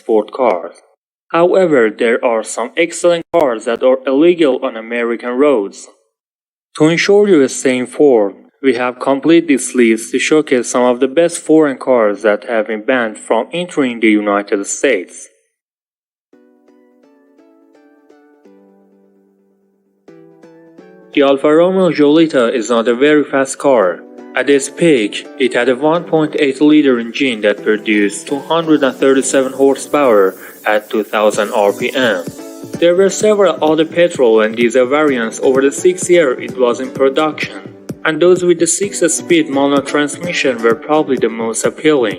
sport cars. However, there are some excellent cars that are illegal on American roads. To ensure you stay informed, we have completed this list to showcase some of the best foreign cars that have been banned from entering the United States. The Alfa Romeo Giulietta is not a very fast car. At its peak, it had a 1.8-liter engine that produced 237 horsepower at 2000 RPM. There were several other petrol and diesel variants over the 6 years it was in production, and those with the 6-speed manual transmission were probably the most appealing.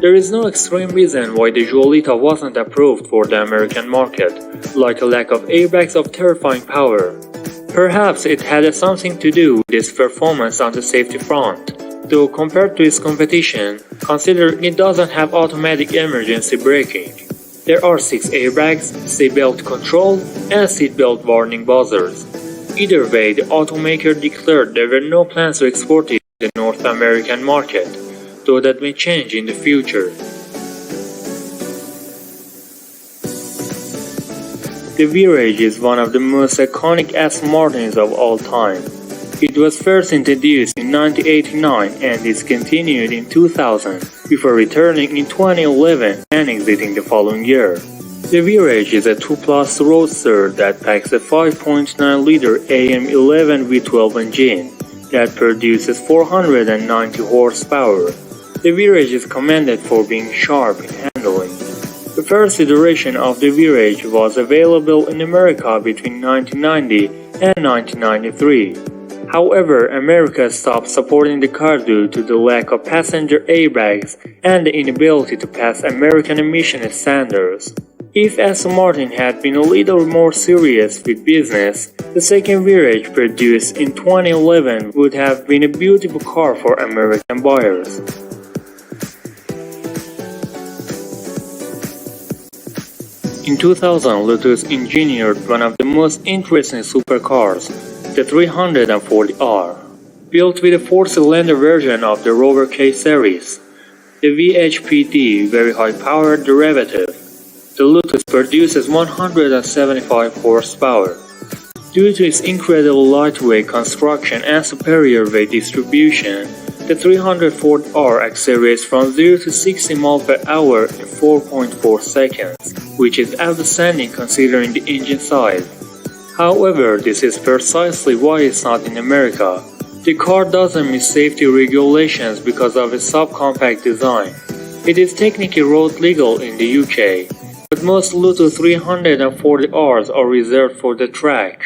There is no extreme reason why the Giulietta wasn't approved for the American market, like a lack of airbags of terrifying power. Perhaps it had something to do with its performance on the safety front, though compared to its competition, considering it doesn't have automatic emergency braking. There are 6 airbags, seatbelt control, and seatbelt warning buzzers. Either way, the automaker declared there were no plans to export it to the North American market, though that may change in the future. The V-Rage is one of the most iconic Aston Martins of all time. It was first introduced in 1989 and discontinued in 2000, before returning in 2011 and exiting the following year. The V-Rage is a 2+ roadster that packs a 5.9-liter AM11 V12 engine that produces 490 horsepower. The V-Rage is commended for being sharp in handling. The first iteration of the V-Rage was available in America between 1990 and 1993. However, America stopped supporting the car due to the lack of passenger airbags and the inability to pass American emission standards. If Aston Martin had been a little more serious with business, the second V-Rage produced in 2011 would have been a beautiful car for American buyers. In 2000, Lotus engineered one of the most interesting supercars, the 340R. Built with a 4-cylinder version of the Rover K series, the VHPD very high-powered derivative, the Lotus produces 175 horsepower. Due to its incredible lightweight construction and superior weight distribution, the 340R accelerates from 0 to 60 mph in 4.4 seconds, which is outstanding considering the engine size. However, this is precisely why it's not in America. The car doesn't meet safety regulations because of its subcompact design. It is technically road legal in the UK, but most Lotus 340Rs are reserved for the track.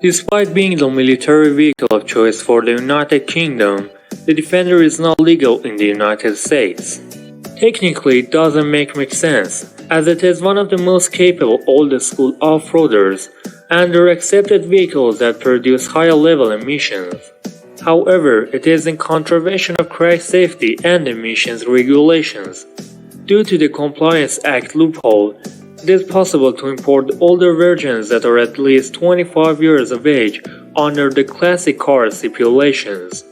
Despite being the military vehicle of choice for the United Kingdom, the Defender is not legal in the United States. Technically, it doesn't make much sense, as it is one of the most capable old-school off-roaders and are accepted vehicles that produce higher-level emissions. However, it is in contravention of crash safety and emissions regulations. Due to the Compliance Act loophole, it is possible to import older versions that are at least 25 years of age under the classic car stipulations.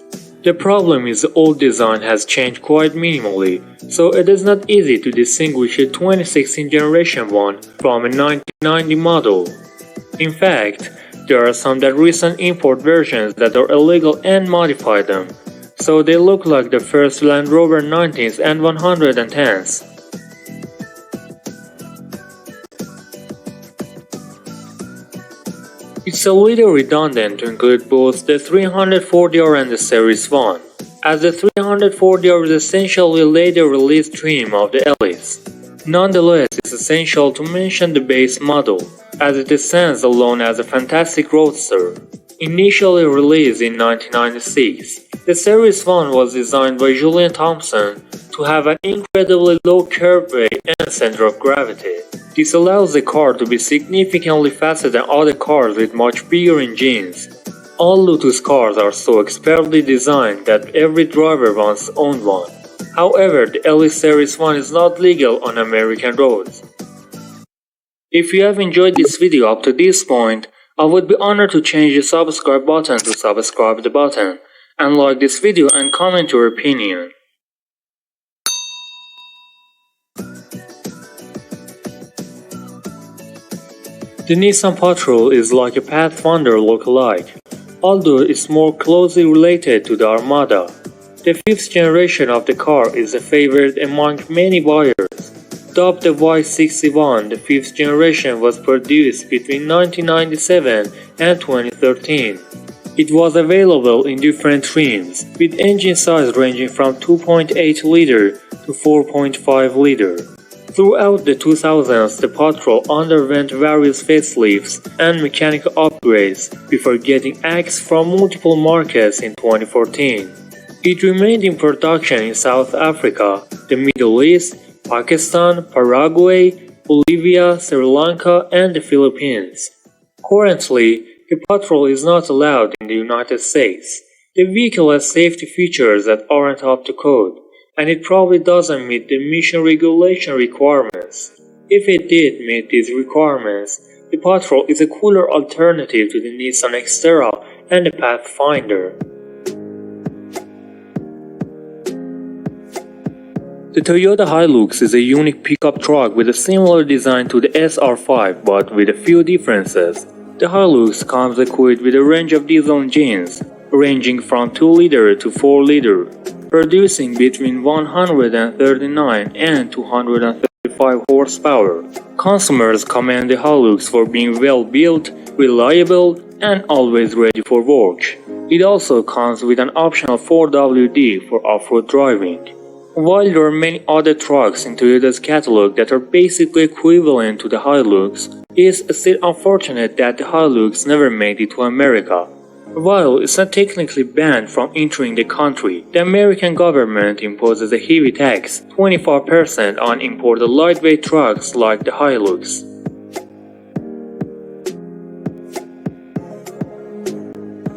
The problem is the old design has changed quite minimally, so it is not easy to distinguish a 2016 generation one from a 1990 model. In fact, there are some that recent import versions that are illegal and modify them, so they look like the first Land Rover 90s and 110s. It's a little redundant to include both the 340R and the Series 1, as the 340R is essentially a later release trim of the Elise. Nonetheless, it's essential to mention the base model, as it stands alone as a fantastic roadster. Initially released in 1996, the Series 1 was designed by Julian Thompson to have an incredibly low curb weight and center of gravity. This allows the car to be significantly faster than other cars with much bigger engines. All Lotus cars are so expertly designed that every driver wants to own one. However, the Elise Series 1 is not legal on American roads. If you have enjoyed this video up to this point, I would be honored to change the subscribe button to subscribe the button, and like this video and comment your opinion. The Nissan Patrol is like a Pathfinder lookalike, although it's more closely related to the Armada. The fifth generation of the car is a favorite among many buyers. Dubbed the Y61, the fifth generation was produced between 1997 and 2013. It was available in different trims, with engine size ranging from 2.8 liter to 4.5 liter. Throughout the 2000s, the Patrol underwent various facelifts and mechanical upgrades before getting axed from multiple markets in 2014. It remained in production in South Africa, the Middle East, Pakistan, Paraguay, Bolivia, Sri Lanka, and the Philippines. Currently, the Patrol is not allowed in the United States. The vehicle has safety features that aren't up to code, and it probably doesn't meet the emission regulation requirements. If it did meet these requirements, the Patrol is a cooler alternative to the Nissan Xterra and the Pathfinder. The Toyota Hilux is a unique pickup truck with a similar design to the SR5 but with a few differences. The Hilux comes equipped with a range of diesel engines, ranging from 2 liter to 4 liter, producing between 139 and 235 horsepower. Consumers commend the Hilux for being well built, reliable, and always ready for work. It also comes with an optional 4WD for off-road driving. While there are many other trucks in Toyota's catalog that are basically equivalent to the Hilux, it is still unfortunate that the Hilux never made it to America. While it's not technically banned from entering the country, the American government imposes a heavy tax, 25% on imported lightweight trucks like the Hilux.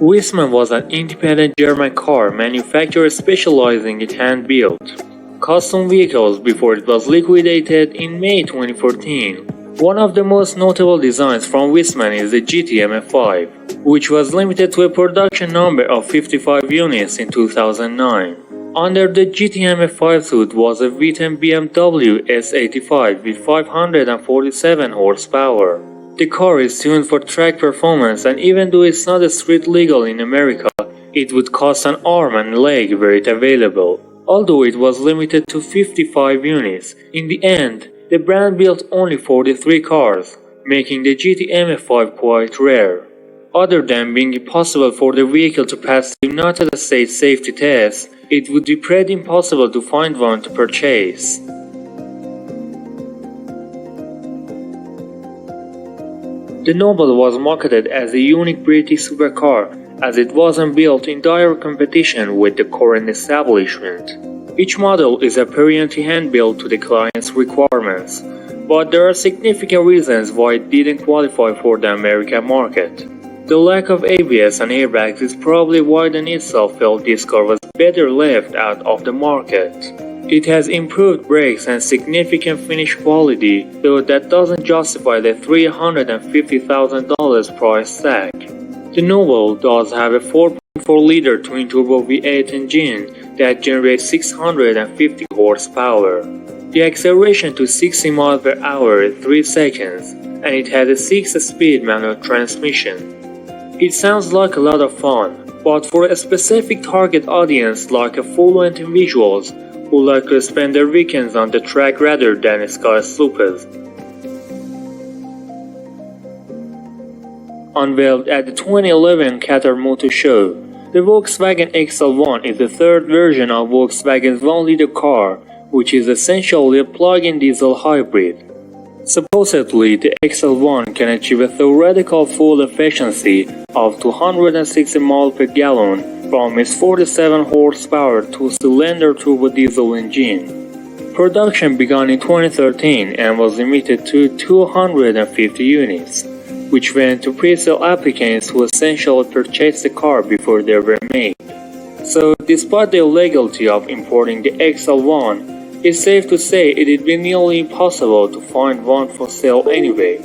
Wiesmann was an independent German car manufacturer specializing in hand-built custom vehicles before it was liquidated in May 2014. One of the most notable designs from Wiesmann is the GT MF5, which was limited to a production number of 55 units in 2009. Under the GT MF5 suit was a V10 BMW S85 with 547 horsepower. The car is tuned for track performance, and even though it's not street legal in America, it would cost an arm and a leg were it available. Although it was limited to 55 units, in the end, the brand built only 43 cars, making the GT MF5 quite rare. Other than being impossible for the vehicle to pass the United States safety test, it would be pretty impossible to find one to purchase. The Noble was marketed as a unique British supercar, as it wasn't built in direct competition with the current establishment. Each model is apparently hand-built to the client's requirements, but there are significant reasons why it didn't qualify for the American market. The lack of ABS and airbags is probably why the Nissan felt this car was better left out of the market. It has improved brakes and significant finish quality, though that doesn't justify the $350,000 price tag. The Noble does have a 4.4-liter twin-turbo V8 engine that generates 650 horsepower. The acceleration to 60 miles per hour is 3 seconds, and it has a 6-speed manual transmission. It sounds like a lot of fun, but for a specific target audience like affluent individuals who like to spend their weekends on the track rather than sky slopes. Unveiled at the 2011 Qatar Motor Show, the Volkswagen XL1 is the third version of Volkswagen's 1-liter car, which is essentially a plug-in diesel hybrid. Supposedly, the XL1 can achieve a theoretical fuel efficiency of 260 miles per gallon from its 47 horsepower 2-cylinder turbo diesel engine. Production began in 2013 and was limited to 250 units, which went to pre-sale applicants who essentially purchased the car before they were made. So, despite the illegality of importing the XL1, it's safe to say it would be nearly impossible to find one for sale anyway.